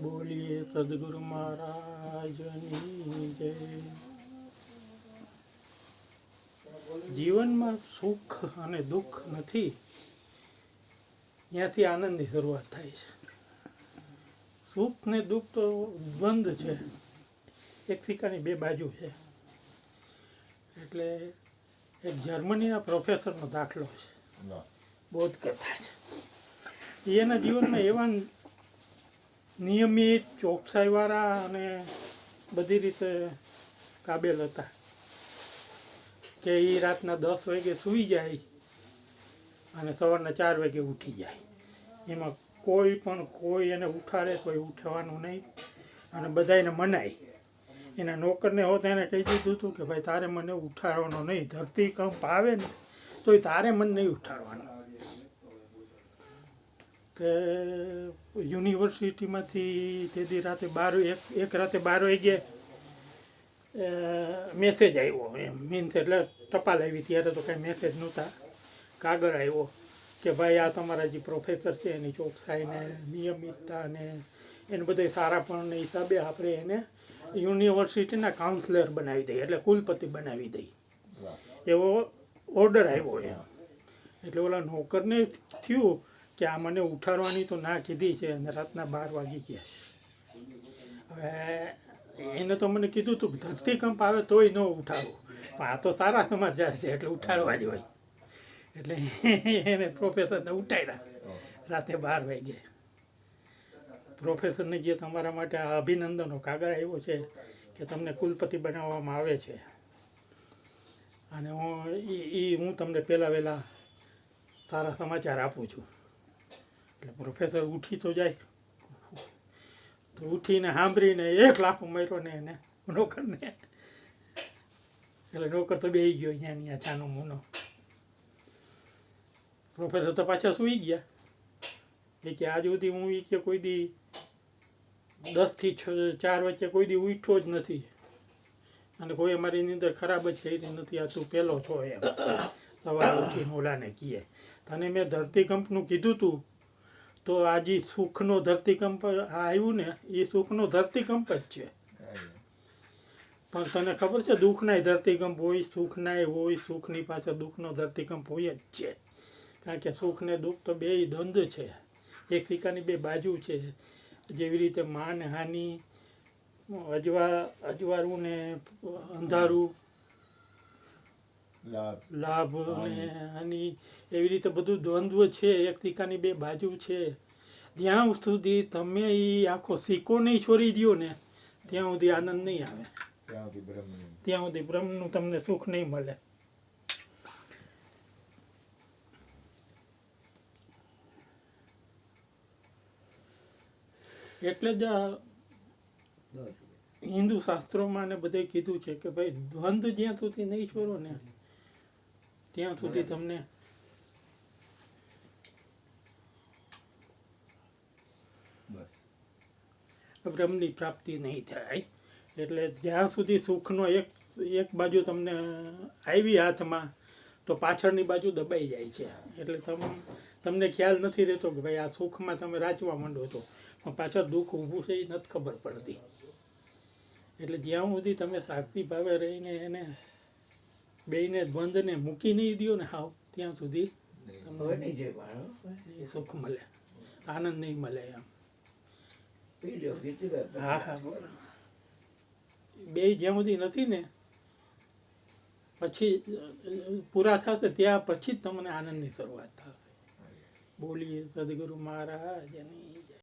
બોલીએ સદગુરુ મહારાજની જય। જીવનમાં સુખ અને દુઃખ નથી, ત્યાંથી આનંદની શરૂઆત થાય છે। સુખ ને દુઃખ તો દ્વંદ છે, એક સિક્કાની બે બાજુ છે। એટલે એક જર્મનીના પ્રોફેસરનો દાખલો છે, બોધ કથા છે। એના જીવનમાં એવા નિયમિત ચોકસાઈવાળા અને બધી રીતે કાબેલ હતા કે એ રાતના 10 વાગે સૂઈ જાય અને સવારના 4 વાગે ઉઠી જાય। એમાં કોઈ એને ઉઠાડે તો એ ઉઠવાનું નહીં, અને બધાને મનાય। એના નોકરને હોત એને કહી દીધું હતું કે ભાઈ તારે મને ઉઠાડવાનો નહીં, ધરતીકંપ આવે ને તોય તારે મને નહીં ઉઠાડવાનો। કે યુનિવર્સિટીમાંથી તેથી રાતે 12 વાગે મેસેજ આવ્યો, એમ મીન્સ એટલે ટપાલ આવી। ત્યારે તો કાંઈ મેસેજ નહોતા, કાગળ આવ્યો કે ભાઈ આ તમારા જે પ્રોફેસર છે એની ચોકસાઈને નિયમિતતા અને એને બધે સારાપણને હિસાબે આપણે એને યુનિવર્સિટીના કાઉન્સલર બનાવી દઈએ, એટલે કુલપતિ બનાવી દઈએ, એવો ઓર્ડર આવ્યો એમ। એટલે ઓલા નોકરને થયું કે આ મને ઉઠાડવાની તો ના કીધી છે અને રાતના 12 વાગી ગયા છે। હવે એને તો મને કીધું હતું કે ધરતીકંપ આવે તોય ન ઉઠાડવું, પણ આ તો સારા સમાચાર છે એટલે ઉઠાડવા જ હોય। એટલે એને પ્રોફેસરને ઉઠાડ્યા રાતે 12 વાગે। પ્રોફેસરને જે તમારા માટે આ અભિનંદનનો કાગળ આવ્યો છે કે તમને કુલપતિ બનાવવામાં આવે છે, અને હું તમને વહેલા સારા સમાચાર આપું છું। એટલે પ્રોફેસર ઉઠી તો જાય, તો ઉઠીને સાંભળીને એક લાફો માર્યો ને એને નોકરને, એટલે નોકર તો બેસી ગયો અહીંયા છાનો મૂનો। પ્રોફેસર તો પાછા સૂઈ ગયા। એ કે આજ સુધી હું કે કોઈ દી 10 થી 4 વચ્ચે કોઈ દી ઉઠ્યો જ નથી, અને કોઈ અમારી નીંદર ખરાબ જ કરી નથી, આ તું પહેલો છો એમ। સવારે ઉઠીને ઓલાને કહે તને મેં ધરતીકંપનું કીધું હતું, તો આ જે સુખનો ધરતીકંપ આવ્યું ને એ સુખનો ધરતીકંપ જ છે, પણ તને ખબર છે દુઃખનાય ધરતીકંપ હોય, સુખનાય હોય, સુખની પાછળ દુઃખનો ધરતીકંપ હોય જ છે। કારણ કે સુખ ને દુઃખ તો બેય દ્વંદ છે, એક સિક્કાની બે બાજુ છે। જેવી રીતે માનહાનિ, અજવાળું ને અંધારું, લાભ ને હાનિ, એવી રીતે બધું દ્વંદ્વ છે, એક સિક્કાની બે બાજુ છે। જ્યાં સુધી તમે એ આખો સિક્કો નહીં છોડી દો ને ત્યાં સુધી આનંદ નહીં આવે, ત્યાં સુધી બ્રહ્મનું તમને સુખ નહીં મળે। એટલે જ હિન્દુ શાસ્ત્રોમાં ને બધે કીધું છે કે ભાઈ દ્વંદ જ્યાં સુધી નહીં છોડો ને ત્યાં સુધી તમને બ્રહ્મની પ્રાપ્તિ નહીં થાય। એટલે જ્યાં સુધી સુખનો એક બાજુ તમને આવી હાથમાં, તો પાછળની બાજુ દબાઈ જાય છે। એટલે તમને ખ્યાલ નથી રહેતો કે ભાઈ આ સુખમાં તમે રાચવા માંડો છો, પણ પાછળ દુઃખ ઊભું છે એ નથી ખબર પડતી। એટલે જ્યાં સુધી તમે સાક્ષી ભાવે રહીને એને બેયને દ્વંદને મૂકી નહીં દો ને હાવ, ત્યાં સુધી તમને સુખ મળે, આનંદ નહીં મળે એમ। હા હા, બે જ્યાં સુધી નથી ને પછી પૂરા થશે ત્યાં પછી જ તમને આનંદની શરૂઆત થશે। બોલીએ સદગુરુ મહારાજની જય।